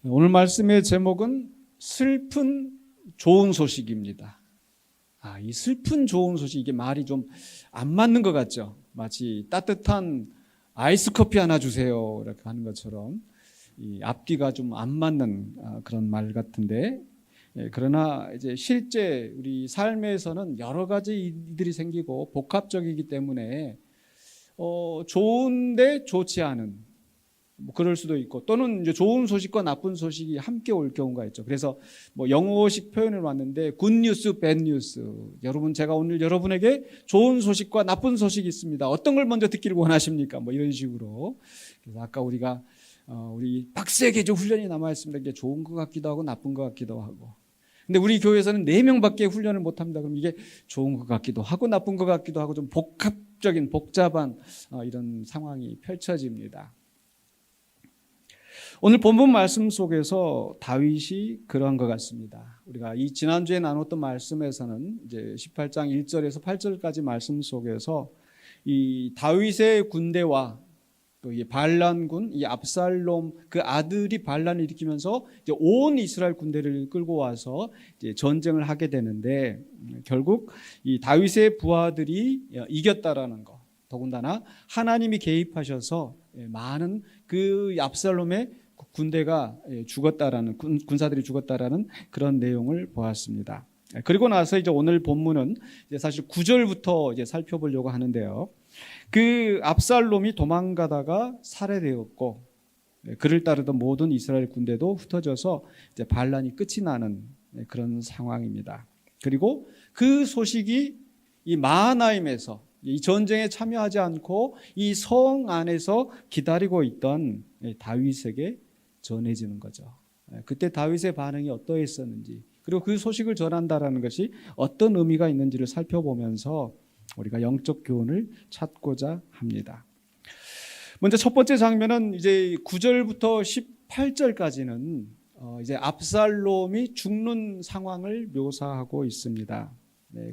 오늘 말씀의 제목은 슬픈 좋은 소식입니다. 이 슬픈 좋은 소식, 이게 말이 좀 안 맞는 것 같죠? 마치 따뜻한 아이스 커피 하나 주세요 이렇게 하는 것처럼 이 앞뒤가 좀 안 맞는 그런 말 같은데, 그러나 이제 실제 우리 삶에서는 여러 가지 일들이 생기고 복합적이기 때문에 좋은데 좋지 않은, 그럴 수도 있고, 또는 이제 좋은 소식과 나쁜 소식이 함께 올 경우가 있죠. 그래서 영어식 표현을 왔는데 good news, bad news. 여러분, 제가 오늘 여러분에게 좋은 소식과 나쁜 소식이 있습니다. 어떤 걸 먼저 듣기를 원하십니까? 이런 식으로. 그래서 아까 우리가 우리 빡세게 훈련이 남아 있습니다. 이게 좋은 것 같기도 하고 나쁜 것 같기도 하고. 근데 우리 교회에서는 4명밖에 훈련을 못 합니다. 그럼 이게 좋은 것 같기도 하고 나쁜 것 같기도 하고 좀 복합적인 복잡한 이런 상황이 펼쳐집니다. 오늘 본문 말씀 속에서 다윗이 그러한 것 같습니다. 우리가 이 지난주에 나눴던 말씀에서는 이제 18장 1절에서 8절까지 말씀 속에서 이 다윗의 군대와 또 이 반란군, 이 압살롬 그 아들이 반란을 일으키면서 이제 온 이스라엘 군대를 끌고 와서 이제 전쟁을 하게 되는데, 결국 이 다윗의 부하들이 이겼다라는 것, 더군다나 하나님이 개입하셔서 많은 그 압살롬의 군대가 죽었다라는, 군사들이 죽었다라는 그런 내용을 보았습니다. 그리고 나서 이제 오늘 본문은 이제 사실 9절부터 이제 살펴보려고 하는데요. 그 압살롬이 도망가다가 살해되었고, 그를 따르던 모든 이스라엘 군대도 흩어져서 이제 반란이 끝이 나는 그런 상황입니다. 그리고 그 소식이 이 마하나임에서 이 전쟁에 참여하지 않고 이 성 안에서 기다리고 있던 다윗에게 전해지는 거죠. 그때 다윗의 반응이 어떠했었는지, 그리고 그 소식을 전한다라는 것이 어떤 의미가 있는지를 살펴보면서 우리가 영적 교훈을 찾고자 합니다. 먼저 첫 번째 장면은 이제 9절부터 18절까지는 이제 압살롬이 죽는 상황을 묘사하고 있습니다.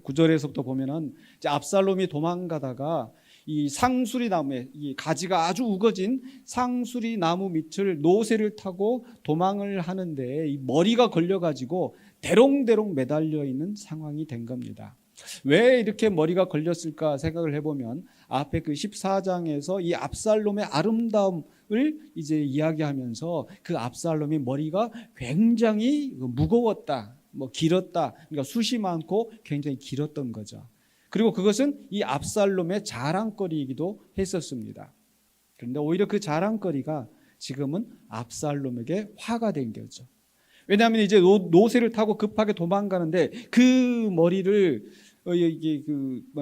9절에서부터 보면은 이제 압살롬이 도망가다가 이 상수리 나무에, 이 가지가 아주 우거진 상수리 나무 밑을 노새를 타고 도망을 하는데 이 머리가 걸려가지고 대롱대롱 매달려 있는 상황이 된 겁니다. 왜 이렇게 머리가 걸렸을까 생각을 해보면 앞에 그 14장에서 이 압살롬의 아름다움을 이제 이야기하면서 그 압살롬의 머리가 굉장히 무거웠다, 길었다, 그러니까 숱이 많고 굉장히 길었던 거죠. 그리고 그것은 이 압살롬의 자랑거리이기도 했었습니다. 그런데 오히려 그 자랑거리가 지금은 압살롬에게 화가 된 거죠. 왜냐하면 이제 노새를 타고 급하게 도망가는데 그 머리를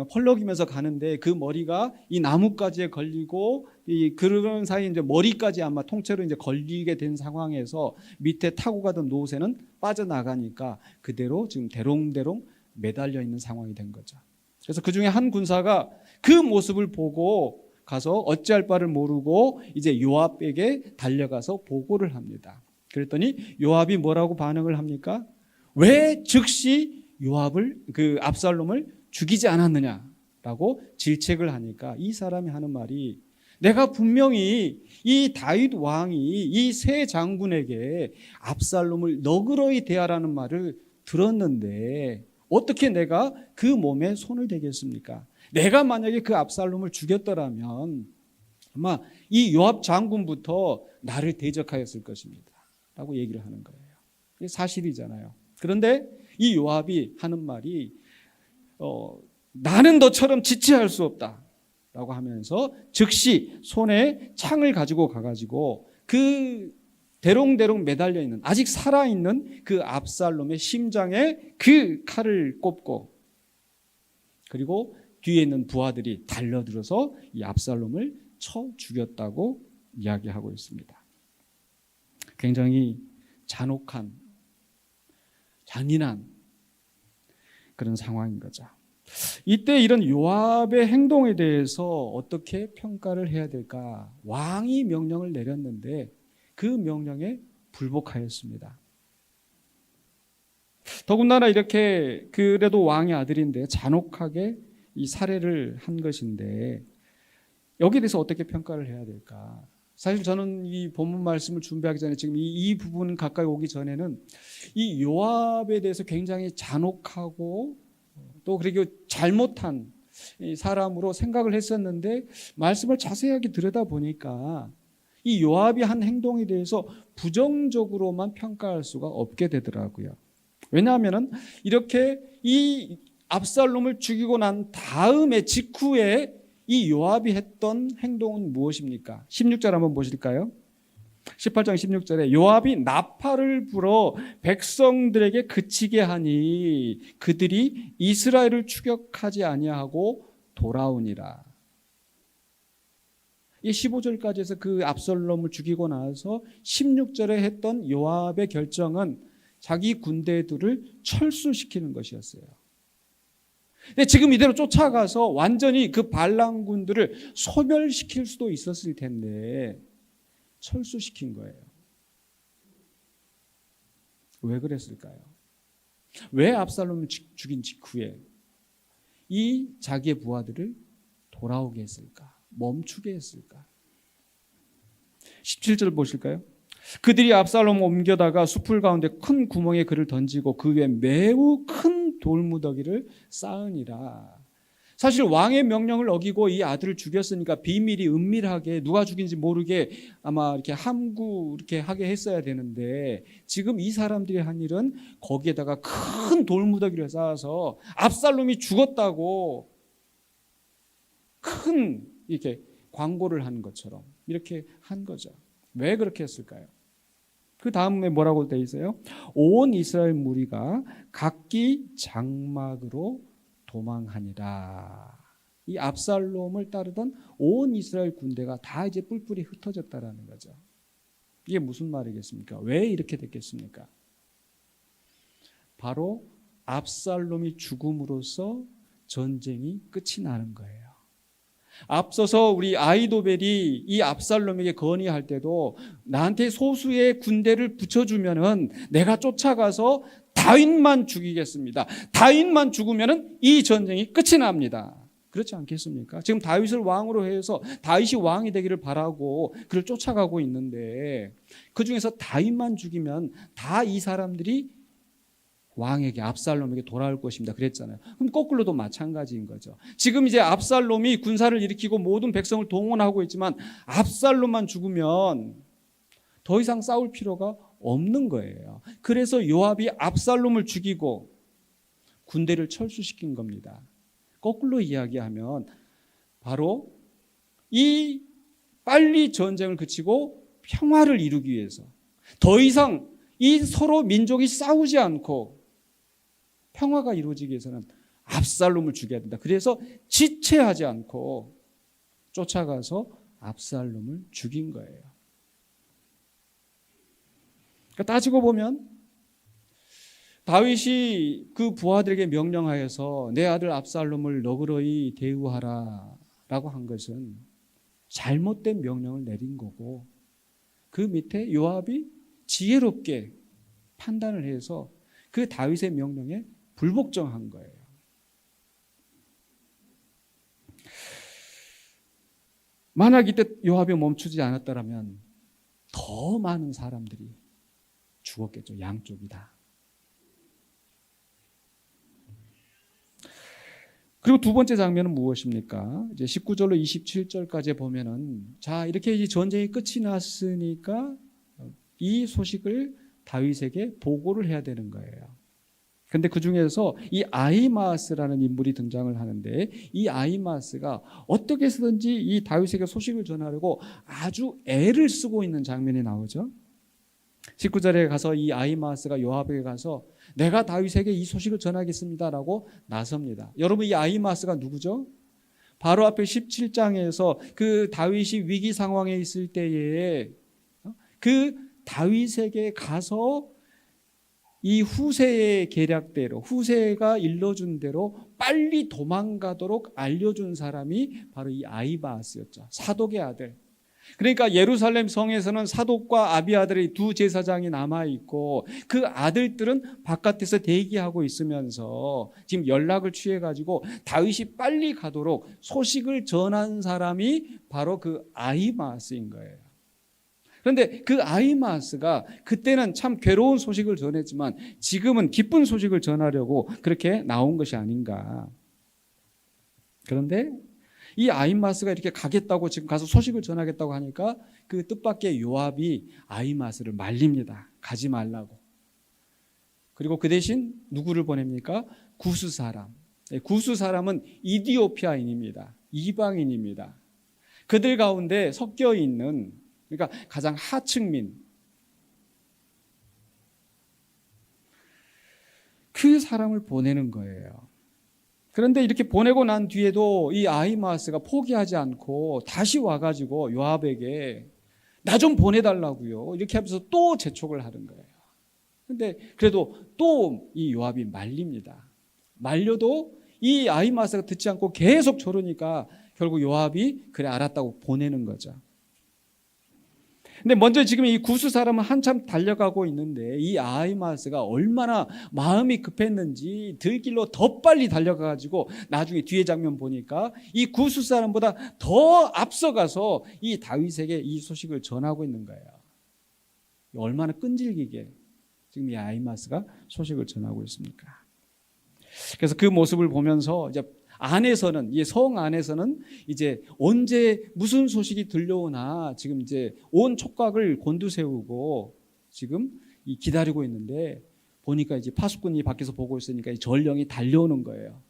펄럭이면서 가는데 그 머리가 이 나뭇가지에 걸리고 그런 사이에 이제 머리까지 아마 통째로 이제 걸리게 된 상황에서 밑에 타고 가던 노새는 빠져나가니까 그대로 지금 대롱대롱 매달려 있는 상황이 된 거죠. 그래서 그 중에 한 군사가 그 모습을 보고 가서 어찌할 바를 모르고 이제 요압에게 달려가서 보고를 합니다. 그랬더니 요압이 뭐라고 반응을 합니까? 왜 즉시 요압을, 그 압살롬을 죽이지 않았느냐라고 질책을 하니까 이 사람이 하는 말이, 내가 분명히 이 다윗 왕이 이 세 장군에게 압살롬을 너그러이 대하라는 말을 들었는데 어떻게 내가 그 몸에 손을 대겠습니까? 내가 만약에 그 압살롬을 죽였더라면 아마 이 요압 장군부터 나를 대적하였을 것입니다 라고 얘기를 하는 거예요. 이게 사실이잖아요. 그런데 이 요압이 하는 말이 나는 너처럼 지체할 수 없다 라고 하면서 즉시 손에 창을 가지고 가가지고 그 대롱대롱 매달려 있는, 아직 살아있는 그 압살롬의 심장에 그 칼을 꼽고, 그리고 뒤에 있는 부하들이 달려들어서 이 압살롬을 쳐 죽였다고 이야기하고 있습니다. 굉장히 잔혹한, 잔인한 그런 상황인 거죠. 이때 이런 요압의 행동에 대해서 어떻게 평가를 해야 될까? 왕이 명령을 내렸는데 그 명령에 불복하였습니다. 더군다나 이렇게 그래도 왕의 아들인데 잔혹하게 이 살해를 한 것인데 여기에 대해서 어떻게 평가를 해야 될까? 사실 저는 이 본문 말씀을 준비하기 전에 지금 이 부분 가까이 오기 전에는 이 요압에 대해서 굉장히 잔혹하고 또 그리고 잘못한 사람으로 생각을 했었는데 말씀을 자세하게 들여다보니까 이 요압이 한 행동에 대해서 부정적으로만 평가할 수가 없게 되더라고요. 왜냐하면 이렇게 이 압살롬을 죽이고 난 다음에 직후에 이 요압이 했던 행동은 무엇입니까? 16절 한번 보실까요? 18장 16절에 요압이 나팔을 불어 백성들에게 그치게 하니 그들이 이스라엘을 추격하지 아니하고 돌아오니라. 이 15절까지 해서 그 압살롬을 죽이고 나서 16절에 했던 요압의 결정은 자기 군대들을 철수시키는 것이었어요. 근데 지금 이대로 쫓아가서 완전히 그 반란군들을 소멸시킬 수도 있었을 텐데 철수시킨 거예요. 왜 그랬을까요? 왜 압살롬을 죽인 직후에 이 자기의 부하들을 돌아오게 했을까? 멈추게 했을까? 17절 보실까요? 그들이 압살롬을 옮겨다가 숲을 가운데 큰 구멍에 그를 던지고 그 위에 매우 큰 돌무더기를 쌓으니라. 사실 왕의 명령을 어기고 이 아들을 죽였으니까 비밀이 은밀하게 누가 죽인지 모르게 아마 이렇게 함구 이렇게 하게 했어야 되는데 지금 이 사람들이 한 일은 거기에다가 큰 돌무더기를 쌓아서 압살롬이 죽었다고 큰 이렇게 광고를 한 것처럼 이렇게 한 거죠. 왜 그렇게 했을까요? 그 다음에 뭐라고 되어 있어요? 온 이스라엘 무리가 각기 장막으로 도망하니라. 이 압살롬을 따르던 온 이스라엘 군대가 다 이제 뿔뿔이 흩어졌다라는 거죠. 이게 무슨 말이겠습니까? 왜 이렇게 됐겠습니까? 바로 압살롬이 죽음으로써 전쟁이 끝이 나는 거예요. 앞서서 우리 아히도벨이 이 압살롬에게 건의할 때도 나한테 소수의 군대를 붙여주면은 내가 쫓아가서 다윗만 죽이겠습니다. 다윗만 죽으면은 이 전쟁이 끝이 납니다. 그렇지 않겠습니까? 지금 다윗을 왕으로 해서 다윗이 왕이 되기를 바라고 그를 쫓아가고 있는데 그 중에서 다윗만 죽이면 다 이 사람들이 왕에게 압살롬에게 돌아올 것입니다. 그랬잖아요. 그럼 거꾸로도 마찬가지인 거죠. 지금 이제 압살롬이 군사를 일으키고 모든 백성을 동원하고 있지만 압살롬만 죽으면 더 이상 싸울 필요가 없는 거예요. 그래서 요압이 압살롬을 죽이고 군대를 철수시킨 겁니다. 거꾸로 이야기하면 바로 이 빨리 전쟁을 그치고 평화를 이루기 위해서 더 이상 이 서로 민족이 싸우지 않고 평화가 이루어지기 위해서는 압살롬을 죽여야 된다. 그래서 지체하지 않고 쫓아가서 압살롬을 죽인 거예요. 그러니까 따지고 보면 다윗이 그 부하들에게 명령하여서 내 아들 압살롬을 너그러이 대우하라 라고 한 것은 잘못된 명령을 내린 거고 그 밑에 요압이 지혜롭게 판단을 해서 그 다윗의 명령에 불복종한 거예요. 만약 이때 요압이 멈추지 않았더라면 더 많은 사람들이 죽었겠죠. 양쪽이 다. 그리고 두 번째 장면은 무엇입니까? 이제 19절로 27절까지 보면은 자, 이렇게 이제 전쟁이 끝이 났으니까 이 소식을 다윗에게 보고를 해야 되는 거예요. 근데 그 중에서 이 아히마아스라는 인물이 등장을 하는데 이 아히마아스가 어떻게 해서든지 이 다윗에게 소식을 전하려고 아주 애를 쓰고 있는 장면이 나오죠. 19절에 가서 이 아히마아스가 요압에게 가서 내가 다윗에게 이 소식을 전하겠습니다라고 나섭니다. 여러분 이 아히마아스가 누구죠? 바로 앞에 17장에서 그 다윗이 위기 상황에 있을 때에 그 다윗에게 가서 이 후세의 계략대로 후세가 일러준 대로 빨리 도망가도록 알려준 사람이 바로 이 아히마아스였죠. 사독의 아들. 그러니까 예루살렘 성에서는 사독과 아비아들의 두 제사장이 남아있고 그 아들들은 바깥에서 대기하고 있으면서 지금 연락을 취해가지고 다윗이 빨리 가도록 소식을 전한 사람이 바로 그 아히마아스인 거예요. 그런데 그 아히마아스가 그때는 참 괴로운 소식을 전했지만 지금은 기쁜 소식을 전하려고 그렇게 나온 것이 아닌가. 그런데 이 아히마아스가 이렇게 가겠다고 지금 가서 소식을 전하겠다고 하니까 그 뜻밖의 요압이 아히마아스를 말립니다. 가지 말라고. 그리고 그 대신 누구를 보냅니까? 구스 사람. 구스 사람은 이디오피아인입니다. 이방인입니다. 그들 가운데 섞여 있는, 그러니까 가장 하층민, 그 사람을 보내는 거예요. 그런데 이렇게 보내고 난 뒤에도 이 아히마아스가 포기하지 않고 다시 와가지고 요압에게 나 좀 보내달라고요. 이렇게 하면서 또 재촉을 하는 거예요. 근데 그래도 또 이 요압이 말립니다. 말려도 이 아히마아스가 듣지 않고 계속 저러니까 결국 요압이 그래 알았다고 보내는 거죠. 근데 먼저 지금 이 구스 사람은 한참 달려가고 있는데 이 아히마아스가 얼마나 마음이 급했는지 들길로 더 빨리 달려가가지고 나중에 뒤에 장면 보니까 이 구스 사람보다 더 앞서가서 이 다윗에게 이 소식을 전하고 있는 거예요. 얼마나 끈질기게 지금 이 아히마아스가 소식을 전하고 있습니까? 그래서 그 모습을 보면서 이제 안에서는, 이 성 안에서는 이제 언제 무슨 소식이 들려오나 지금 이제 온 촉각을 곤두세우고 지금 기다리고 있는데 보니까 이제 파수꾼이 밖에서 보고 있으니까 이 전령이 달려오는 거예요.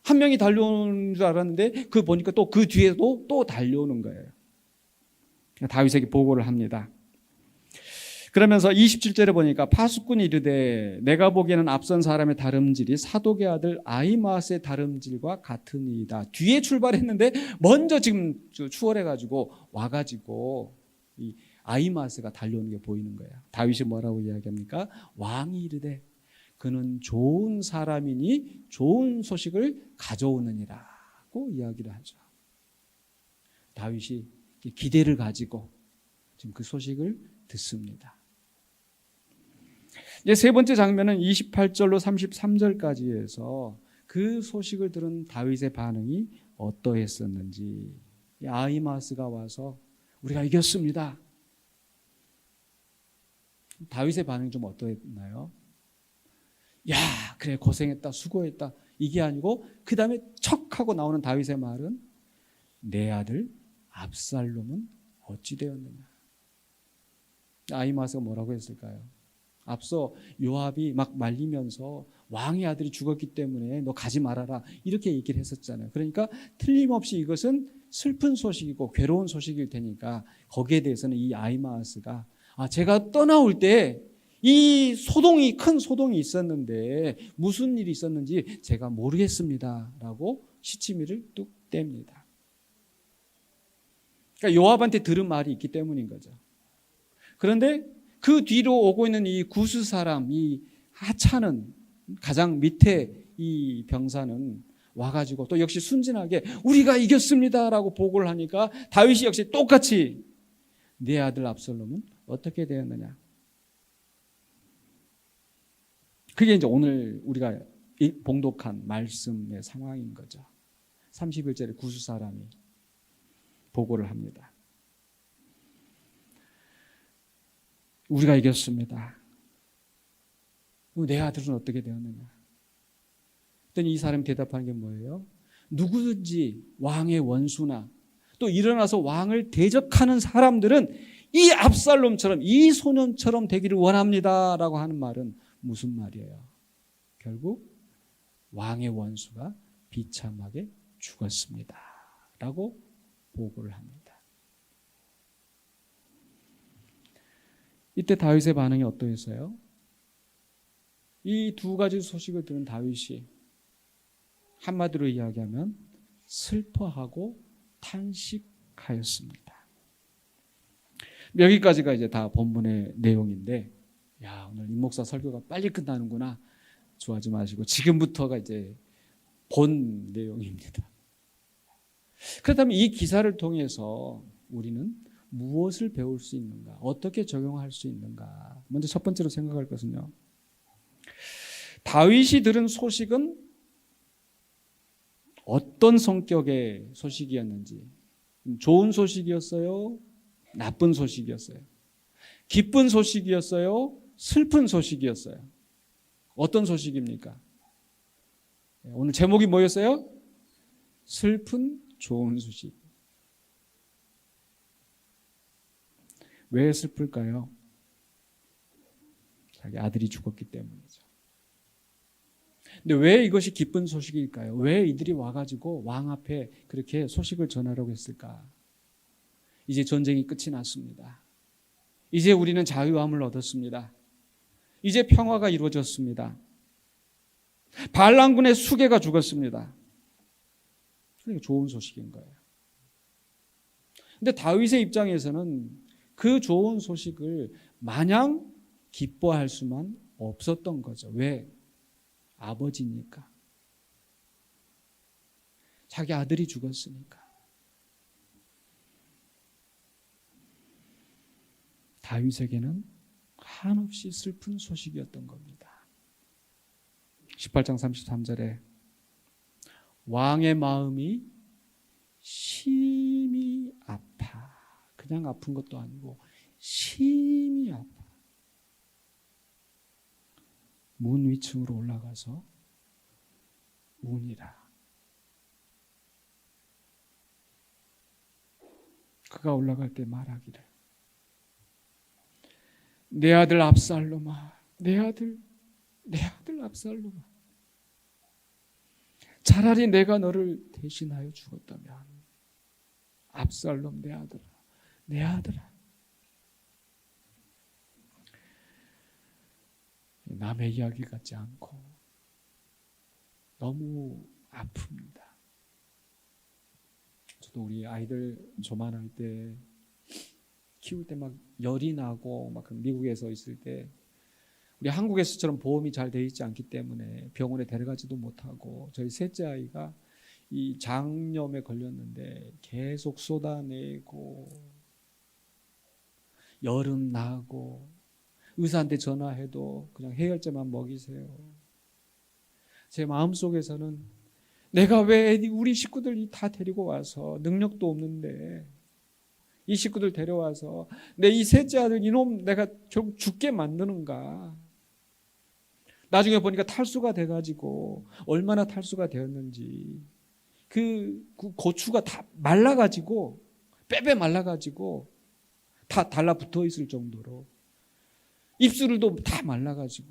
한 명이 달려오는 줄 알았는데 그 보니까 또 그 뒤에도 또 달려오는 거예요. 다윗에게 보고를 합니다. 그러면서 27절에 보니까 파수꾼이 이르되 내가 보기에는 앞선 사람의 다름질이 사독의 아들 아히마아스의 다름질과 같으니이다. 뒤에 출발했는데 먼저 지금 추월해가지고 와가지고 이 아히마아스가 달려오는 게 보이는 거예요. 다윗이 뭐라고 이야기합니까? 왕이 이르되 그는 좋은 사람이니 좋은 소식을 가져오느니라고 이야기를 하죠. 다윗이 기대를 가지고 지금 그 소식을 듣습니다. 이제 세 번째 장면은 28절로 33절까지 해서 그 소식을 들은 다윗의 반응이 어떠했었는지. 아히마아스가 와서 우리가 이겼습니다. 다윗의 반응이 좀 어떠했나요? 야, 그래 고생했다, 수고했다. 이게 아니고 그 다음에 척하고 나오는 다윗의 말은 내 아들 압살롬은 어찌 되었느냐. 아히마아스가 뭐라고 했을까요? 앞서 요압이 막 말리면서 왕의 아들이 죽었기 때문에 너 가지 말아라 이렇게 얘기를 했었잖아요. 그러니까 틀림없이 이것은 슬픈 소식이고 괴로운 소식일 테니까 거기에 대해서는 이 아히마아스가 제가 떠나올 때 이 소동이 큰 소동이 있었는데 무슨 일이 있었는지 제가 모르겠습니다 라고 시치미를 뚝 뗍니다. 그러니까 요압한테 들은 말이 있기 때문인 거죠. 그런데 그 뒤로 오고 있는 이 구스 사람, 이 하차는 가장 밑에 이 병사는 와가지고 또 역시 순진하게 우리가 이겼습니다라고 보고를 하니까 다윗이 역시 똑같이 내 아들 압살롬은 어떻게 되었느냐. 그게 이제 오늘 우리가 봉독한 말씀의 상황인 거죠. 31절에 구스 사람이 보고를 합니다. 우리가 이겼습니다. 내 아들은 어떻게 되었느냐? 그랬더니 이 사람이 대답하는 게 뭐예요? 누구든지 왕의 원수나 또 일어나서 왕을 대적하는 사람들은 이 압살롬처럼 이 소년처럼 되기를 원합니다라고 하는 말은 무슨 말이에요? 결국 왕의 원수가 비참하게 죽었습니다 라고 보고를 합니다. 이때 다윗의 반응이 어떠했어요? 이 두 가지 소식을 들은 다윗이 한마디로 이야기하면 슬퍼하고 탄식하였습니다. 여기까지가 이제 다 본문의 내용인데, 야, 오늘 임 목사 설교가 빨리 끝나는구나. 좋아하지 마시고 지금부터가 이제 본 내용입니다. 그렇다면 이 기사를 통해서 우리는 무엇을 배울 수 있는가? 어떻게 적용할 수 있는가? 먼저 첫 번째로 생각할 것은요, 다윗이 들은 소식은 어떤 성격의 소식이었는지, 좋은 소식이었어요? 나쁜 소식이었어요. 기쁜 소식이었어요? 슬픈 소식이었어요? 어떤 소식입니까? 오늘 제목이 뭐였어요? 슬픈 좋은 소식. 왜 슬플까요? 자기 아들이 죽었기 때문이죠. 근데 왜 이것이 기쁜 소식일까요? 왜 이들이 와가지고 왕 앞에 그렇게 소식을 전하려고 했을까? 이제 전쟁이 끝이 났습니다. 이제 우리는 자유함을 얻었습니다. 이제 평화가 이루어졌습니다. 반란군의 수괴가 죽었습니다. 그러니까 좋은 소식인 거예요. 근데 다윗의 입장에서는 그 좋은 소식을 마냥 기뻐할 수만 없었던 거죠. 왜? 아버지니까. 자기 아들이 죽었으니까. 다윗에게는 한없이 슬픈 소식이었던 겁니다. 18장 33절에 왕의 마음이 심히 아파. 그냥 아픈 것도 아니고 심히 아파. 문 위층으로 올라가서 우니라. 그가 올라갈 때 말하기를 내 아들 압살롬아, 내 아들 압살롬아, 차라리 내가 너를 대신하여 죽었다면 압살롬 내 아들아. 남의 이야기 같지 않고 너무 아픕니다. 저도 우리 아이들 조만할 때 키울 때 막 열이 나고 막 미국에서 있을 때 우리 한국에서처럼 보험이 잘 돼 있지 않기 때문에 병원에 데려가지도 못하고 저희 셋째 아이가 이 장염에 걸렸는데 계속 쏟아내고 여름 나고 의사한테 전화해도 그냥 해열제만 먹이세요. 제 마음속에서는 내가 왜 우리 식구들 다 데리고 와서 능력도 없는데 이 식구들 데려와서 내 이 셋째 아들 이놈 내가 결국 죽게 만드는가. 나중에 보니까 탈수가 돼가지고 얼마나 탈수가 되었는지 그 고추가 다 말라가지고 빼빼 말라가지고 다 달라붙어 있을 정도로 입술도 다 말라가지고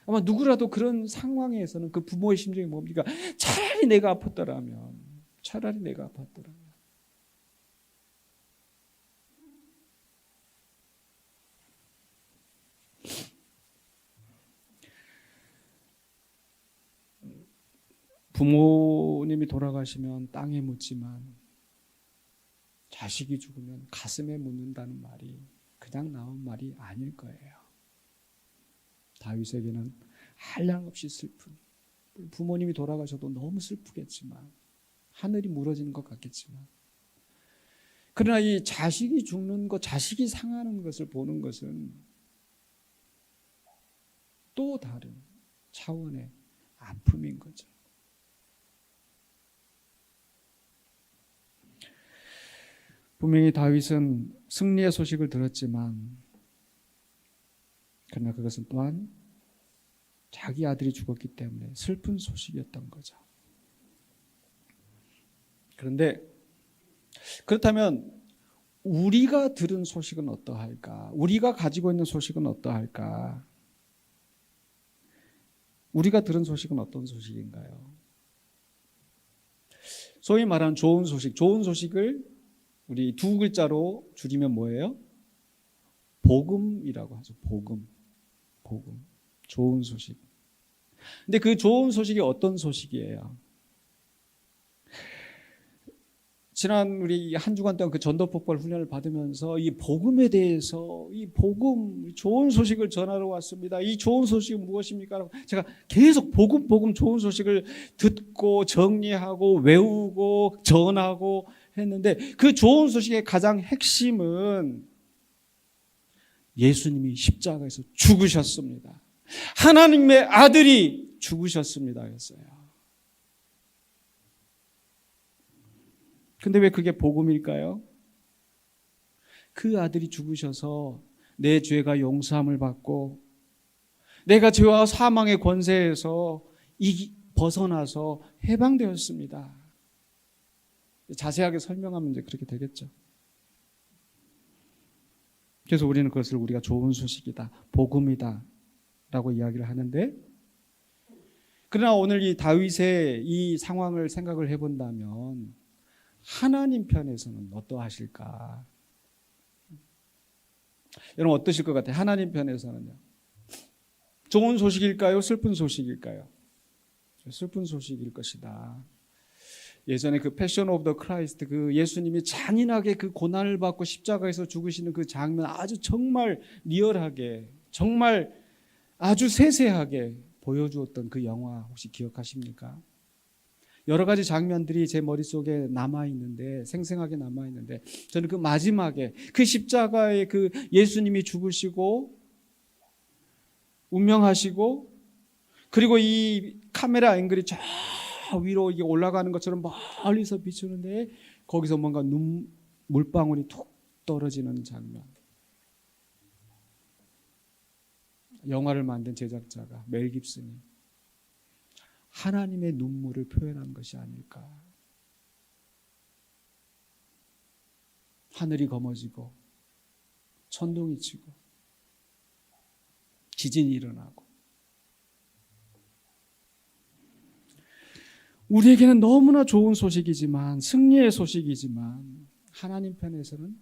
아마 누구라도 그런 상황에서는 그 부모의 심정이 뭡니까? 차라리 내가 아팠더라면 부모님이 돌아가시면 땅에 묻지만 자식이 죽으면 가슴에 묻는다는 말이 그냥 나온 말이 아닐 거예요. 다윗에게는 한량없이 슬픈, 부모님이 돌아가셔도 너무 슬프겠지만 하늘이 무너지는 것 같겠지만 그러나 이 자식이 죽는 것, 자식이 상하는 것을 보는 것은 또 다른 차원의 아픔인 거죠. 분명히 다윗은 승리의 소식을 들었지만 그러나 그것은 또한 자기 아들이 죽었기 때문에 슬픈 소식이었던 거죠. 그런데 그렇다면 우리가 들은 소식은 어떠할까? 우리가 가지고 있는 소식은 어떠할까? 우리가 들은 소식은 어떤 소식인가요? 소위 말하는 좋은 소식, 좋은 소식을 우리 두 글자로 줄이면 뭐예요? 복음이라고 하죠. 복음. 좋은 소식. 근데 그 좋은 소식이 어떤 소식이에요? 지난 우리 한 주간 동안 그 전도폭발 훈련을 받으면서 이 복음에 대해서 이 복음, 좋은 소식을 전하러 왔습니다. 이 좋은 소식은 무엇입니까? 제가 계속 복음 좋은 소식을 듣고 정리하고 외우고 전하고 했는데 그 좋은 소식의 가장 핵심은 예수님이 십자가에서 죽으셨습니다. 하나님의 아들이 죽으셨습니다. 했어요. 근데 왜 그게 복음일까요? 그 아들이 죽으셔서 내 죄가 용서함을 받고 내가 죄와 사망의 권세에서 벗어나서 해방되었습니다. 자세하게 설명하면 이제 그렇게 되겠죠. 그래서 우리는 그것을 우리가 좋은 소식이다, 복음이다 라고 이야기를 하는데, 그러나 오늘 이 다윗의 이 상황을 생각을 해본다면 하나님 편에서는 어떠하실까? 여러분 어떠실 것 같아요? 하나님 편에서는요. 좋은 소식일까요? 슬픈 소식일까요? 슬픈 소식일 것이다. 예전에 그 패션 오브 더 크라이스트, 그 예수님이 잔인하게 그 고난을 받고 십자가에서 죽으시는 그 장면, 아주 정말 리얼하게, 정말 아주 세세하게 보여주었던 그 영화 혹시 기억하십니까? 여러 가지 장면들이 제 머릿속에 남아있는데, 생생하게 남아있는데, 저는 그 마지막에 그 십자가에 그 예수님이 죽으시고 운명하시고, 그리고 이 카메라 앵글이 저 위로 이게 올라가는 것처럼 멀리서 비추는데 거기서 뭔가 물방울이 툭 떨어지는 장면. 영화를 만든 제작자가 멜 깁슨이 하나님의 눈물을 표현한 것이 아닐까. 하늘이 검어지고 천둥이 치고 지진이 일어나고, 우리에게는 너무나 좋은 소식이지만, 승리의 소식이지만 하나님 편에서는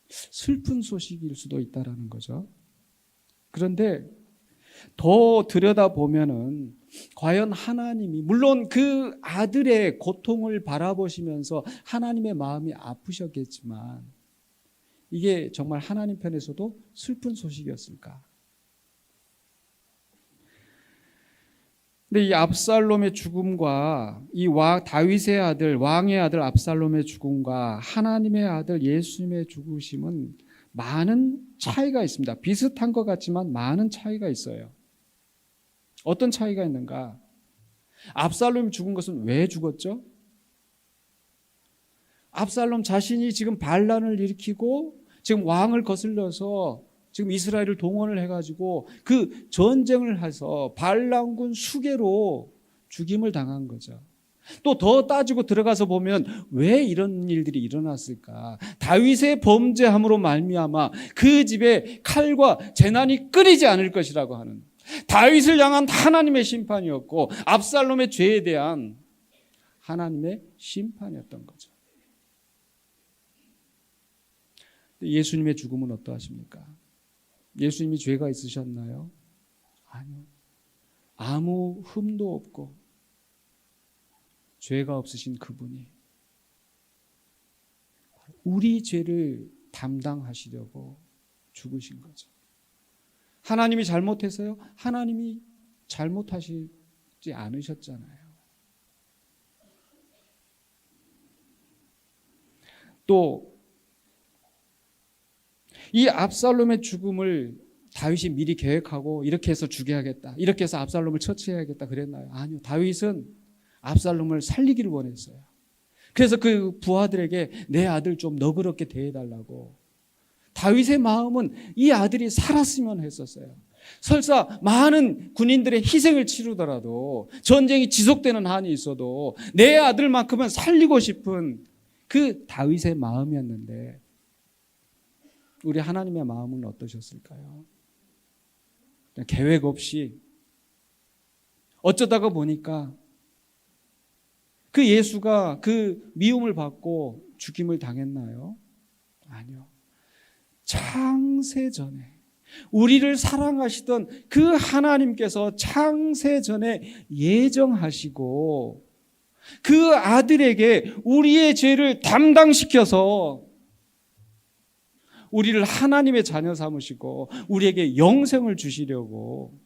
슬픈 소식일 수도 있다라는 거죠. 그런데 더 들여다보면은 과연 하나님이, 물론 그 아들의 고통을 바라보시면서 하나님의 마음이 아프셨겠지만 이게 정말 하나님 편에서도 슬픈 소식이었을까? 근데 이 압살롬의 죽음과 이 다윗의 아들, 왕의 아들 압살롬의 죽음과 하나님의 아들 예수님의 죽으심은 많은 차이가 있습니다. 비슷한 것 같지만 많은 차이가 있어요. 어떤 차이가 있는가? 압살롬이 죽은 것은 왜 죽었죠? 압살롬 자신이 지금 반란을 일으키고 지금 왕을 거슬러서 지금 이스라엘을 동원을 해가지고 그 전쟁을 해서 반란군 수계로 죽임을 당한 거죠. 또 더 따지고 들어가서 보면 왜 이런 일들이 일어났을까? 다윗의 범죄함으로 말미암아 그 집에 칼과 재난이 끊이지 않을 것이라고 하는, 다윗을 향한 하나님의 심판이었고 압살롬의 죄에 대한 하나님의 심판이었던 거죠. 예수님의 죽음은 어떠하십니까? 예수님이 죄가 있으셨나요? 아니요. 아무 흠도 없고 죄가 없으신 그분이 우리 죄를 담당하시려고 죽으신 거죠. 하나님이 잘못해서요? 하나님이 잘못하시지 않으셨잖아요. 또 이 압살롬의 죽음을 다윗이 미리 계획하고 이렇게 해서 죽여야겠다, 이렇게 해서 압살롬을 처치해야겠다 그랬나요? 아니요. 다윗은 압살롬을 살리기를 원했어요. 그래서 그 부하들에게 내 아들 좀 너그럽게 대해달라고. 다윗의 마음은 이 아들이 살았으면 했었어요. 설사 많은 군인들의 희생을 치르더라도, 전쟁이 지속되는 한이 있어도 내 아들만큼은 살리고 싶은 그 다윗의 마음이었는데, 우리 하나님의 마음은 어떠셨을까요? 그냥 계획 없이 어쩌다가 보니까 그 예수가 그 미움을 받고 죽임을 당했나요? 아니요. 창세전에 우리를 사랑하시던 그 하나님께서 창세전에 예정하시고 그 아들에게 우리의 죄를 담당시켜서 우리를 하나님의 자녀 삼으시고 우리에게 영생을 주시려고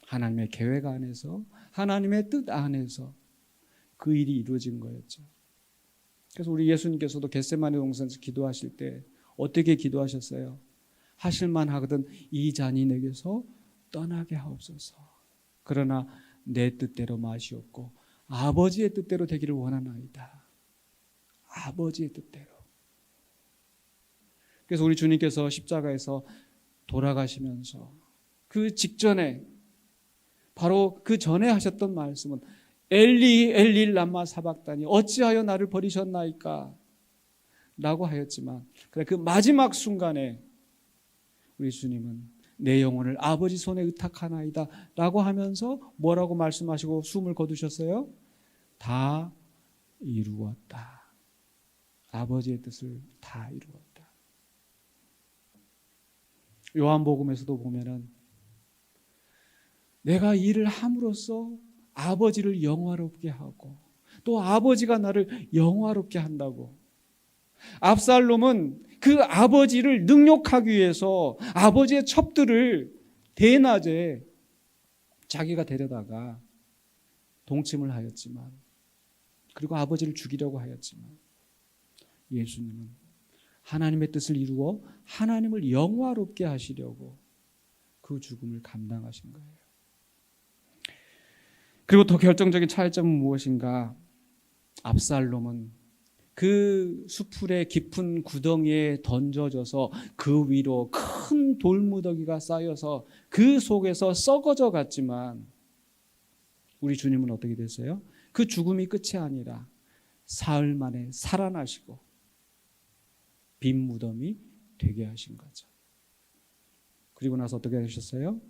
하나님의 계획 안에서, 하나님의 뜻 안에서 그 일이 이루어진 거였죠. 그래서 우리 예수님께서도 겟세마네 동산에서 기도하실 때 어떻게 기도하셨어요? 하실만 하거든 이 잔이 내게서 떠나게 하옵소서. 그러나 내 뜻대로 마시옵고 아버지의 뜻대로 되기를 원하나이다. 아버지의 뜻대로. 그래서 우리 주님께서 십자가에서 돌아가시면서 그 직전에 바로 그 전에 하셨던 말씀은 엘리 엘리 람마 사박다니 어찌하여 나를 버리셨나이까 라고 하였지만 그 마지막 순간에 우리 주님은 내 영혼을 아버지 손에 의탁하나이다 라고 하면서 뭐라고 말씀하시고 숨을 거두셨어요? 다 이루었다. 아버지의 뜻을 다 이루었다. 요한복음에서도 보면은 내가 일을 함으로써 아버지를 영화롭게 하고 또 아버지가 나를 영화롭게 한다고. 압살롬은 그 아버지를 능욕하기 위해서 아버지의 첩들을 대낮에 자기가 데려다가 동침을 하였지만 그리고 아버지를 죽이려고 하였지만 예수님은 하나님의 뜻을 이루어 하나님을 영화롭게 하시려고 그 죽음을 감당하신 거예요. 그리고 더 결정적인 차이점은 무엇인가? 압살롬은 그 수풀의 깊은 구덩이에 던져져서 그 위로 큰 돌무더기가 쌓여서 그 속에서 썩어져 갔지만 우리 주님은 어떻게 됐어요? 그 죽음이 끝이 아니라 사흘 만에 살아나시고 빈 무덤이 되게 하신 거죠. 그리고 나서 어떻게 하셨어요?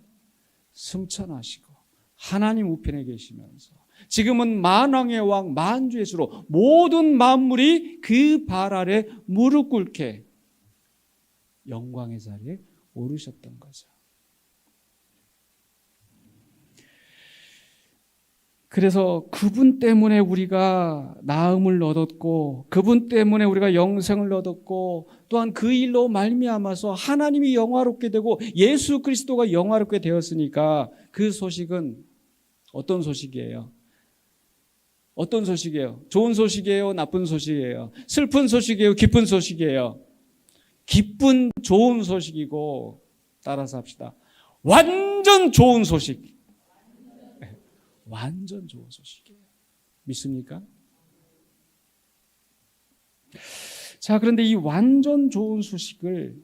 승천하시고 하나님 우편에 계시면서 지금은 만왕의 왕 만주의 주로 모든 만물이 그 발 아래 무릎 꿇게 영광의 자리에 오르셨던 거죠. 그래서 그분 때문에 우리가 나음을 얻었고 그분 때문에 우리가 영생을 얻었고 또한 그 일로 말미암아서 하나님이 영화롭게 되고 예수 그리스도가 영화롭게 되었으니까 그 소식은 어떤 소식이에요? 어떤 소식이에요? 좋은 소식이에요? 나쁜 소식이에요? 슬픈 소식이에요? 기쁜 소식이에요? 기쁜 좋은 소식이고 따라서 합시다. 완전 좋은 소식. 완전 좋은 소식이에요. 믿습니까? 자, 그런데 이 완전 좋은 소식을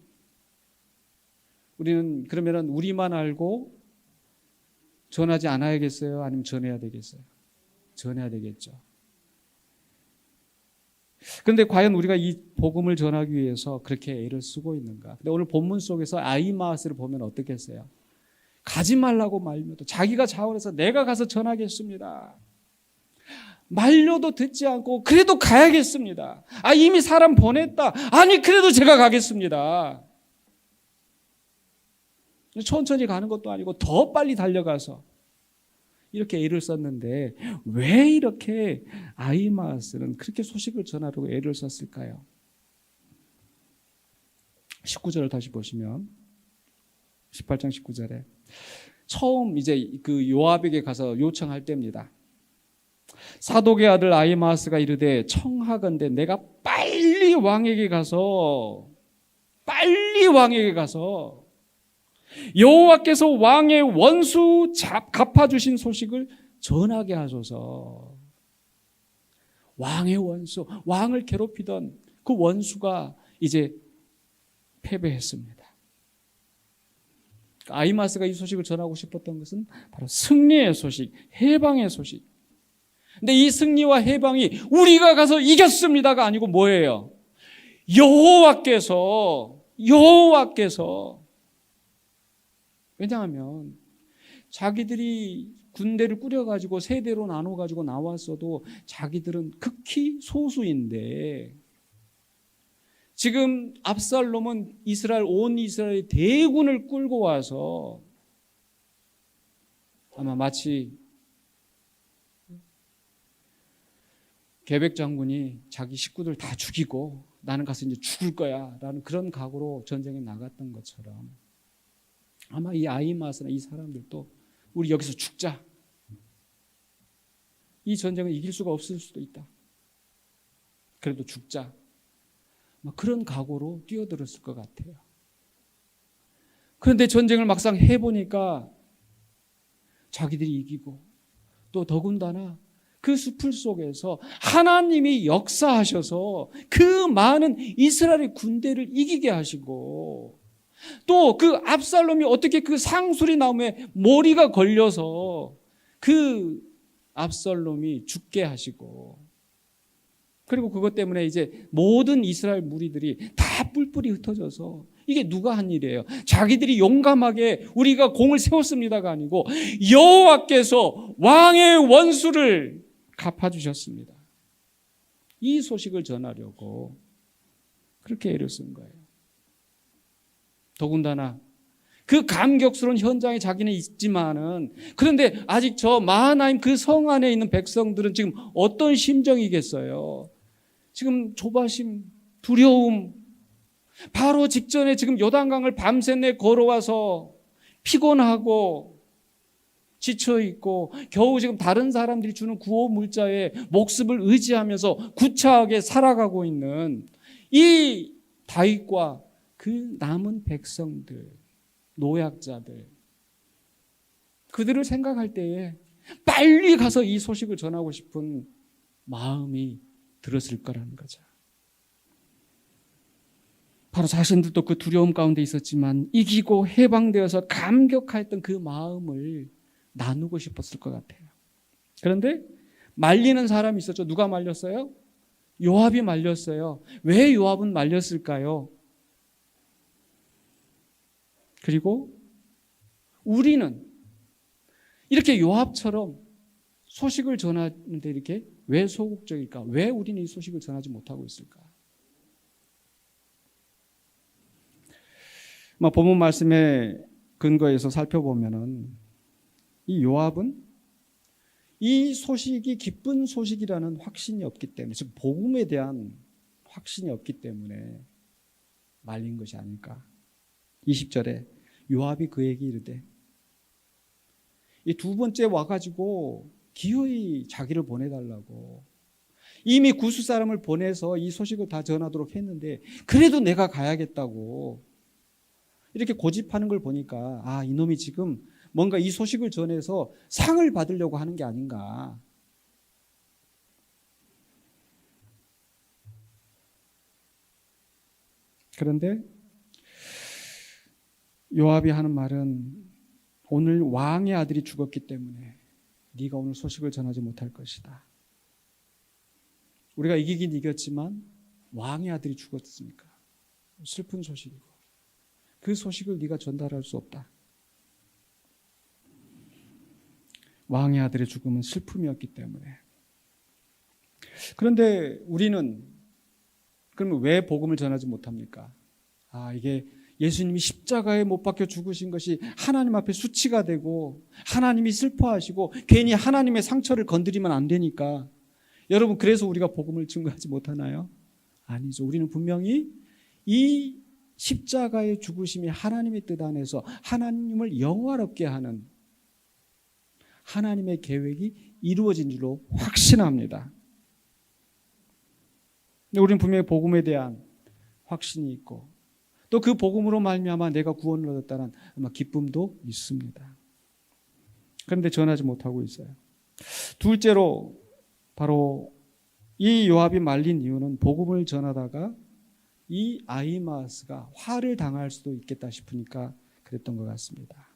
우리는 그러면은 우리만 알고 전하지 않아야겠어요? 아니면 전해야 되겠어요? 전해야 되겠죠. 그런데 과연 우리가 이 복음을 전하기 위해서 그렇게 애를 쓰고 있는가? 근데 오늘 본문 속에서 아이마스를 보면 어떻겠어요? 가지 말라고 말려도 자기가 자원해서 내가 가서 전하겠습니다. 말려도 듣지 않고 그래도 가야겠습니다. 이미 사람 보냈다. 아니 그래도 제가 가겠습니다. 천천히 가는 것도 아니고 더 빨리 달려가서 이렇게 애를 썼는데 왜 이렇게 아이마스는 그렇게 소식을 전하려고 애를 썼을까요? 19절을 다시 보시면 18장 19절에 처음 이제 그 요압에게 가서 요청할 때입니다. 사독의 아들 아히마아스가 이르되 청하건대 내가 빨리 왕에게 가서 여호와께서 왕의 원수 갚아주신 소식을 전하게 하소서. 왕의 원수, 왕을 괴롭히던 그 원수가 이제 패배했습니다. 아히마스가 이 소식을 전하고 싶었던 것은 바로 승리의 소식, 해방의 소식. 근데 이 승리와 해방이 우리가 가서 이겼습니다가 아니고 뭐예요? 여호와께서 왜냐하면 자기들이 군대를 꾸려가지고 세대로 나눠가지고 나왔어도 자기들은 극히 소수인데 지금 압살롬은 온 이스라엘 대군을 끌고 와서 아마 마치 계백 장군이 자기 식구들 다 죽이고 나는 가서 이제 죽을 거야 라는 그런 각오로 전쟁에 나갔던 것처럼 아마 이 아히마스나 이 사람들도 우리 여기서 죽자. 이 전쟁을 이길 수가 없을 수도 있다. 그래도 죽자. 그런 각오로 뛰어들었을 것 같아요. 그런데 전쟁을 막상 해보니까 자기들이 이기고 또 더군다나 그 수풀 속에서 하나님이 역사하셔서 그 많은 이스라엘의 군대를 이기게 하시고, 또 그 압살롬이 어떻게 그 상수리 나무에 머리가 걸려서 그 압살롬이 죽게 하시고, 그리고 그것 때문에 이제 모든 이스라엘 무리들이 다 뿔뿔이 흩어져서, 이게 누가 한 일이에요? 자기들이 용감하게 우리가 공을 세웠습니다가 아니고 여호와께서 왕의 원수를 갚아주셨습니다. 이 소식을 전하려고 그렇게 애를 쓴 거예요. 더군다나 그 감격스러운 현장에 자기는 있지만은, 그런데 아직 저 마하나임 그 성 안에 있는 백성들은 지금 어떤 심정이겠어요? 지금 조바심, 두려움, 바로 직전에 지금 요단강을 밤새내 걸어와서 피곤하고 지쳐있고 겨우 지금 다른 사람들이 주는 구호 물자에 목숨을 의지하면서 구차하게 살아가고 있는 이 다윗과 그 남은 백성들, 노약자들, 그들을 생각할 때에 빨리 가서 이 소식을 전하고 싶은 마음이 들었을 거라는 거죠. 바로 자신들도 그 두려움 가운데 있었지만 이기고 해방되어서 감격하였던 그 마음을 나누고 싶었을 것 같아요. 그런데 말리는 사람이 있었죠. 누가 말렸어요? 요압이 말렸어요. 왜 요압은 말렸을까요? 그리고 우리는 이렇게 요압처럼 소식을 전하는데 이렇게 왜 소극적일까? 왜 우리는 이 소식을 전하지 못하고 있을까? 본문 말씀에 근거해서 살펴보면은 이 요압은 이 소식이 기쁜 소식이라는 확신이 없기 때문에, 즉 복음에 대한 확신이 없기 때문에 말린 것이 아닐까. 20절에 요압이 그에게 이르되, 이 두 번째 와가지고 기어이 자기를 보내달라고, 이미 구스 사람을 보내서 이 소식을 다 전하도록 했는데 그래도 내가 가야겠다고 이렇게 고집하는 걸 보니까, 아, 이놈이 지금 뭔가 이 소식을 전해서 상을 받으려고 하는 게 아닌가. 그런데 요압이 하는 말은, 오늘 왕의 아들이 죽었기 때문에 네가 오늘 소식을 전하지 못할 것이다. 우리가 이기긴 이겼지만 왕의 아들이 죽었으니까 슬픈 소식이고 그 소식을 네가 전달할 수 없다. 왕의 아들의 죽음은 슬픔이었기 때문에. 그런데 우리는 그러면 왜 복음을 전하지 못합니까? 아, 이게 예수님이 십자가에 못 박혀 죽으신 것이 하나님 앞에 수치가 되고 하나님이 슬퍼하시고 괜히 하나님의 상처를 건드리면 안 되니까. 여러분, 그래서 우리가 복음을 증거하지 못하나요? 아니죠. 우리는 분명히 이 십자가의 죽으심이 하나님의 뜻 안에서 하나님을 영화롭게 하는 하나님의 계획이 이루어진 줄로 확신합니다. 우리는 분명히 복음에 대한 확신이 있고 또 그 복음으로 말미암아 내가 구원을 얻었다는 아마 기쁨도 있습니다. 그런데 전하지 못하고 있어요. 둘째로 바로 이 요압이 말린 이유는 복음을 전하다가 이 아히마아스가 화를 당할 수도 있겠다 싶으니까 그랬던 것 같습니다.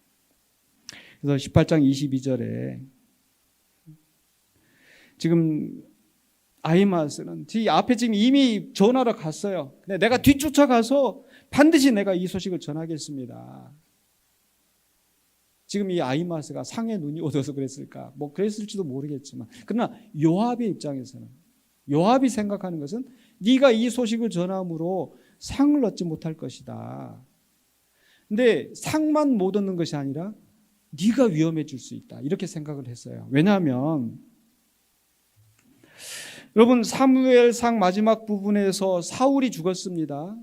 그래서 18장 22절에 지금 아히마아스는 앞에 지금 이미 전하러 갔어요. 근데 내가 뒤쫓아가서 반드시 내가 이 소식을 전하겠습니다. 지금 이 아히마아스가 상에 눈이 어두워서 그랬을까? 뭐 그랬을지도 모르겠지만, 그러나 요압의 입장에서는, 요압이 생각하는 것은 네가 이 소식을 전함으로 상을 얻지 못할 것이다. 근데 상만 못 얻는 것이 아니라 네가 위험해질 수 있다. 이렇게 생각을 했어요. 왜냐하면 여러분, 사무엘상 마지막 부분에서 사울이 죽었습니다.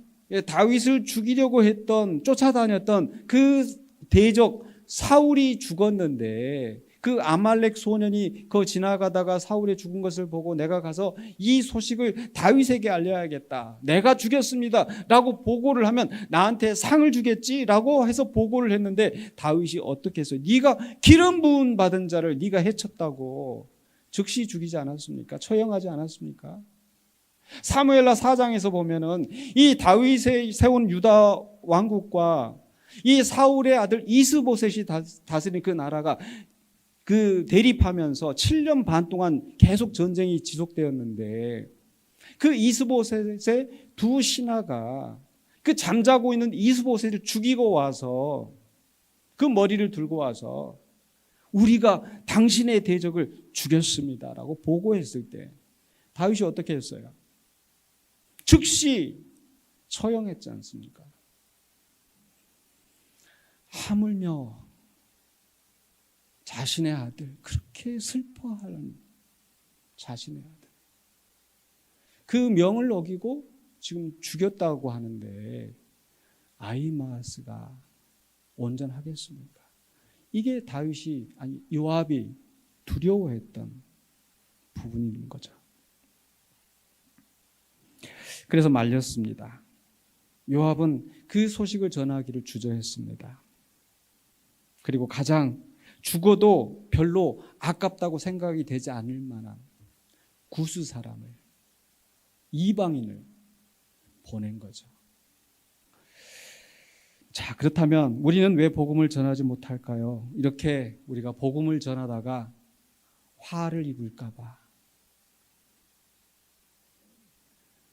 다윗을 죽이려고 했던, 쫓아다녔던 그 대적 사울이 죽었는데 그 아말렉 소년이 그 지나가다가 사울의 죽은 것을 보고 내가 가서 이 소식을 다윗에게 알려야겠다. 내가 죽였습니다. 라고 보고를 하면 나한테 상을 주겠지? 라고 해서 보고를 했는데 다윗이 어떻게 했어요? 네가 기름 부은 받은 자를 네가 해쳤다고 즉시 죽이지 않았습니까? 처형하지 않았습니까? 사무엘하 4장에서 보면은 이 다윗이 세운 유다 왕국과 이 사울의 아들 이스보셋이 다스린 그 나라가 그 대립하면서 7년 반 동안 계속 전쟁이 지속되었는데 그 이스보셋의 두 신하가 그 잠자고 있는 이스보셋을 죽이고 와서 그 머리를 들고 와서 우리가 당신의 대적을 죽였습니다라고 보고했을 때 다윗이 어떻게 했어요? 즉시 처형했지 않습니까? 하물며 자신의 아들, 그렇게 슬퍼하는 자신의 아들, 그 명을 어기고 지금 죽였다고 하는데 아히마아스가 온전하겠습니까? 이게 다윗이, 아니 요압이 두려워했던 부분인 거죠. 그래서 말렸습니다. 요압은 그 소식을 전하기를 주저했습니다. 그리고 가장 죽어도 별로 아깝다고 생각이 되지 않을 만한 구스 사람을, 이방인을 보낸 거죠. 자, 그렇다면 우리는 왜 복음을 전하지 못할까요? 이렇게 우리가 복음을 전하다가 화를 입을까 봐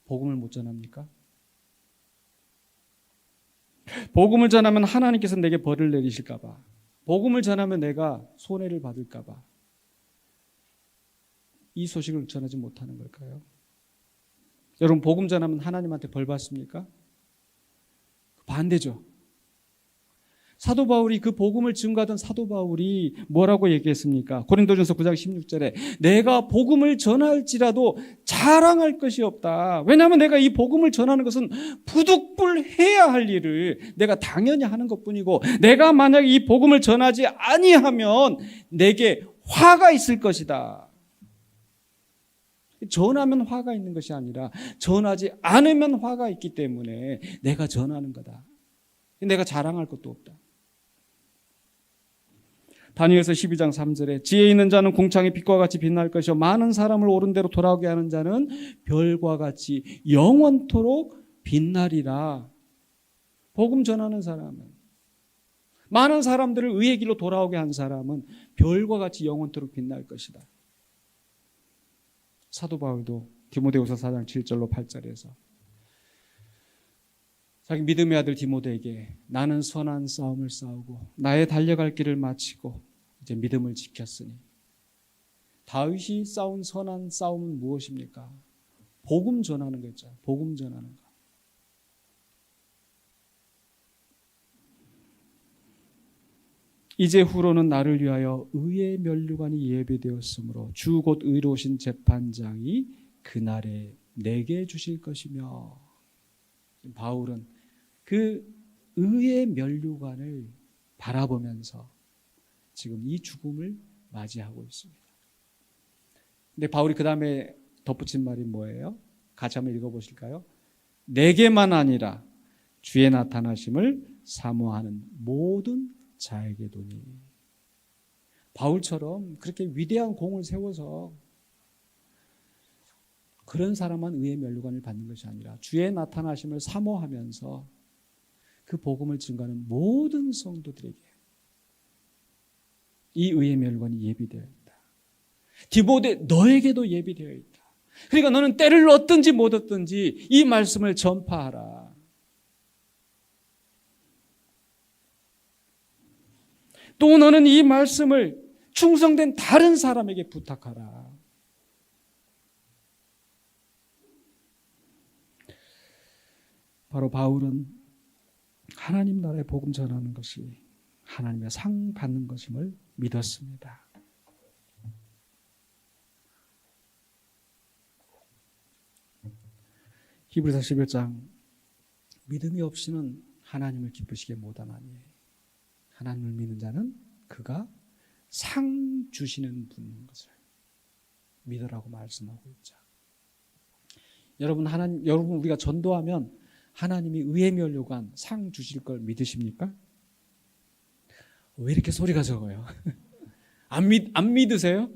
복음을 못 전합니까? 복음을 전하면 하나님께서 내게 벌을 내리실까 봐, 복음을 전하면 내가 손해를 받을까 봐 이 소식을 전하지 못하는 걸까요? 여러분, 복음 전하면 하나님한테 벌 받습니까? 반대죠. 사도 바울이, 그 복음을 증거하던 사도 바울이 뭐라고 얘기했습니까? 고린도전서 9장 16절에 내가 복음을 전할지라도 자랑할 것이 없다. 왜냐하면 내가 이 복음을 전하는 것은 부득불해야 할 일을 내가 당연히 하는 것뿐이고, 내가 만약 이 복음을 전하지 아니하면 내게 화가 있을 것이다. 전하면 화가 있는 것이 아니라 전하지 않으면 화가 있기 때문에 내가 전하는 거다. 내가 자랑할 것도 없다. 다니엘서 12장 3절에 지혜 있는 자는 궁창의 빛과 같이 빛날 것이요 많은 사람을 옳은 대로 돌아오게 하는 자는 별과 같이 영원토록 빛나리라. 복음 전하는 사람은, 많은 사람들을 의의 길로 돌아오게 한 사람은 별과 같이 영원토록 빛날 것이다. 사도 바울도 디모데후서 4장 7절로 8절에서 자기 믿음의 아들 디모데에게 나는 선한 싸움을 싸우고 나의 달려갈 길을 마치고 이제 믿음을 지켰으니. 다윗이 싸운 선한 싸움은 무엇입니까? 복음 전하는 거죠. 복음 전하는 거. 이제 후로는 나를 위하여 의의 면류관이 예비되었으므로 주 곧 의로우신 재판장이 그날에 내게 주실 것이며. 바울은 그 의의 면류관을 바라보면서 지금 이 죽음을 맞이하고 있습니다. 근데 바울이 그 다음에 덧붙인 말이 뭐예요? 같이 한번 읽어보실까요? 내게만 아니라 주의 나타나심을 사모하는 모든 자에게도니. 바울처럼 그렇게 위대한 공을 세워서 그런 사람만 의의 면류관을 받는 것이 아니라 주의 나타나심을 사모하면서 그 복음을 증거하는 모든 성도들에게 이 의의 면류관이 예비되어 있다. 디모데, 너에게도 예비되어 있다. 그러니까 너는 때를 얻든지 못 얻든지 이 말씀을 전파하라. 또 너는 이 말씀을 충성된 다른 사람에게 부탁하라. 바로 바울은 하나님 나라의 복음 전하는 것이 하나님의 상 받는 것임을 믿었습니다. 히브리서 11장 믿음이 없이는 하나님을 기쁘시게 못하나니 하나님을 믿는 자는 그가 상 주시는 분인 것을 믿으라고 말씀하고 있죠. 여러분, 우리가 전도하면 하나님이 의의 면류관 상 주실 걸 믿으십니까? 왜 이렇게 소리가 적어요? 안 믿으세요?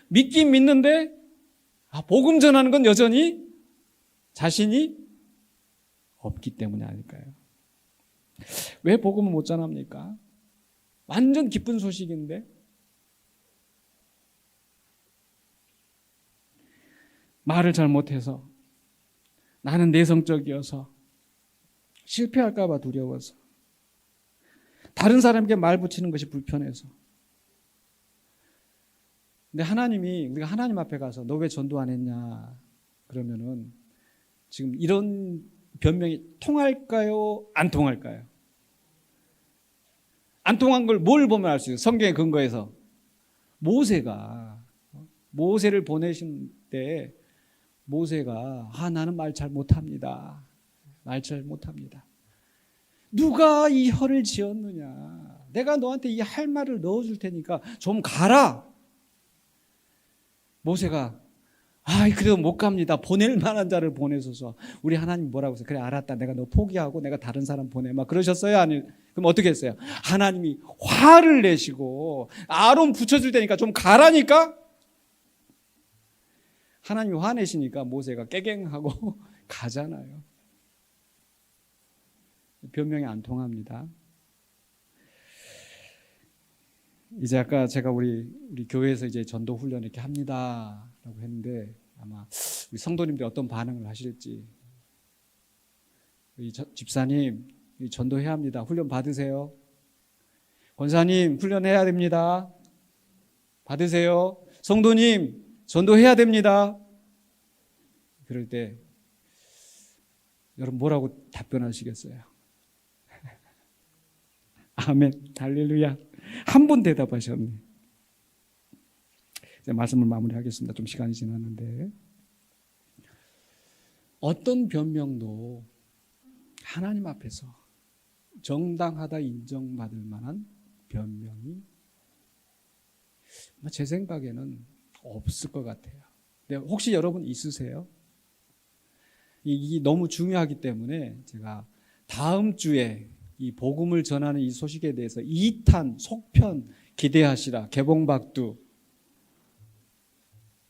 믿긴 믿는데 복음 전하는 건 여전히 자신이 없기 때문이 아닐까요? 왜 복음을 못 전합니까? 완전 기쁜 소식인데. 말을 잘 못해서, 나는 내성적이어서, 실패할까 봐 두려워서, 다른 사람에게 말 붙이는 것이 불편해서. 근데 하나님이, 우리가 하나님 앞에 가서 너 왜 전도 안 했냐 그러면은 지금 이런 변명이 통할까요? 안 통할까요? 안 통한 걸 뭘 보면 알 수 있어요? 성경의 근거에서 모세를 보내신 때 모세가 나는 말 잘 못합니다. 말 잘 못합니다. 누가 이 혀를 지었느냐? 내가 너한테 이 할 말을 넣어줄 테니까 좀 가라. 모세가 그래도 못 갑니다. 보낼 만한 자를 보내소서. 우리 하나님 뭐라고 했어요? 그래 알았다. 내가 너 포기하고 내가 다른 사람 보내. 막 그러셨어요? 아니 그럼 어떻게 했어요? 하나님이 화를 내시고 아론 붙여줄 테니까 좀 가라니까. 하나님이 화내시니까 모세가 깨갱하고 가잖아요. 변명이 안 통합니다. 이제 아까 제가 우리 교회에서 이제 전도 훈련 이렇게 합니다라고 했는데 아마 우리 성도님들이 어떤 반응을 하실지. 우리 집사님 전도해야 합니다. 훈련 받으세요. 권사님 훈련해야 됩니다. 받으세요. 성도님 전도해야 됩니다. 그럴 때 여러분 뭐라고 답변하시겠어요? 아멘, 할렐루야. 한 번 대답하셨네. 이제 말씀을 마무리하겠습니다. 좀 시간이 지났는데 어떤 변명도 하나님 앞에서 정당하다 인정받을 만한 변명이 제 생각에는 없을 것 같아요. 근데 혹시 여러분 있으세요? 이게 너무 중요하기 때문에 제가 다음 주에 이 복음을 전하는 이 소식에 대해서 2탄 속편 기대하시라. 개봉박두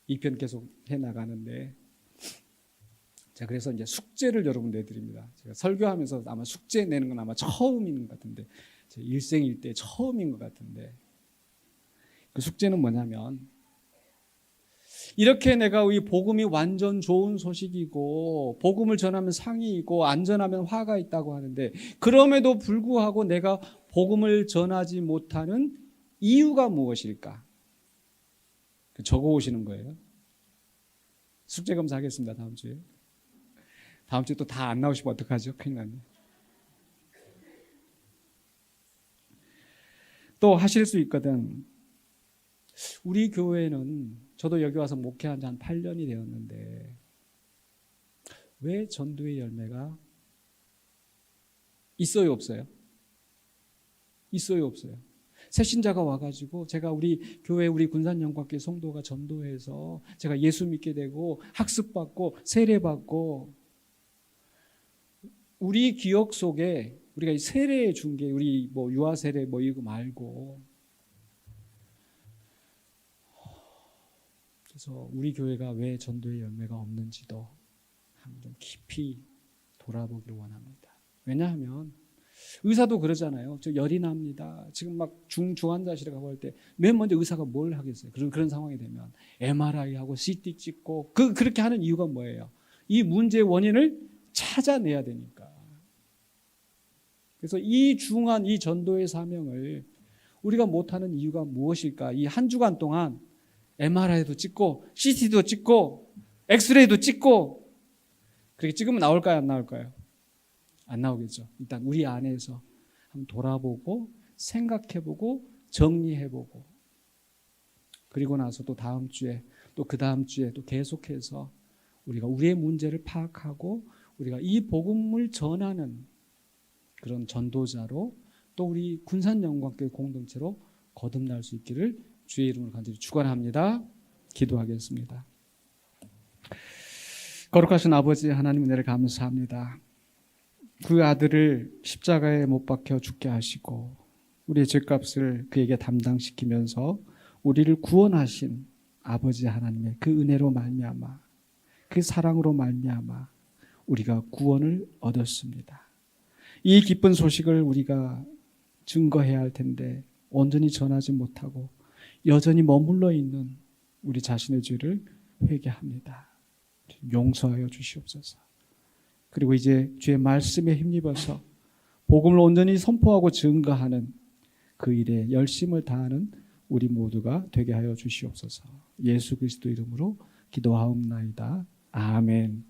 2편 계속 해나가는데 제가 그래서 이제 숙제를 여러분 내드립니다. 제가 설교하면서 아마 숙제 내는 건 아마 처음인 것 같은데 제 일생일대 처음인 것 같은데 그 숙제는 뭐냐면 이렇게 내가 이 복음이 완전 좋은 소식이고 복음을 전하면 상이 있고 안전하면 화가 있다고 하는데 그럼에도 불구하고 내가 복음을 전하지 못하는 이유가 무엇일까? 적어 오시는 거예요. 숙제 검사하겠습니다. 다음 주에. 다음 주에 또 다 안 나오시면 어떡하죠? 큰일 났네. 또 하실 수 있거든. 우리 교회는 저도 여기 와서 목회한 지 한 8년이 되었는데 왜 전도의 열매가 있어요, 없어요? 있어요, 없어요? 새신자가 와가지고 제가 우리 교회 우리 군산영광교회 성도가 전도해서 제가 예수 믿게 되고 학습받고 세례받고 우리 기억 속에 우리가 이 세례 준 게 우리 뭐 유아 세례 뭐 이거 말고 그래서 우리 교회가 왜 전도의 열매가 없는지도 한번 좀 깊이 돌아보기를 원합니다. 왜냐하면 의사도 그러잖아요. 저 열이 납니다. 지금 막 중환자실에 가고 할 때 맨 먼저 의사가 뭘 하겠어요? 그런 상황이 되면 MRI하고 CT 찍고 그렇게 하는 이유가 뭐예요? 이 문제의 원인을 찾아내야 되니까. 그래서 이 중한 이 전도의 사명을 우리가 못하는 이유가 무엇일까? 이 한 주간 동안 MRI도 찍고 CT도 찍고 엑스레이도 찍고 그렇게 찍으면 나올까요? 안 나올까요? 안 나오겠죠. 일단 우리 안에서 한번 돌아보고 생각해보고 정리해보고 그리고 나서 또 다음 주에 또 그 다음 주에 또 계속해서 우리가 우리의 문제를 파악하고 우리가 이 복음을 전하는 그런 전도자로 또 우리 군산영광교회 공동체로 거듭날 수 있기를 주의 이름으로 간절히 축원합니다. 기도하겠습니다. 거룩하신 아버지 하나님 은혜를 감사합니다. 그 아들을 십자가에 못 박혀 죽게 하시고 우리의 죄값을 그에게 담당시키면서 우리를 구원하신 아버지 하나님의 그 은혜로 말미암아 그 사랑으로 말미암아 우리가 구원을 얻었습니다. 이 기쁜 소식을 우리가 증거해야 할 텐데 온전히 전하지 못하고 여전히 머물러 있는 우리 자신의 죄를 회개합니다. 용서하여 주시옵소서. 그리고 이제 주의 말씀에 힘입어서 복음을 온전히 선포하고 증거하는 그 일에 열심을 다하는 우리 모두가 되게 하여 주시옵소서. 예수 그리스도 이름으로 기도하옵나이다. 아멘.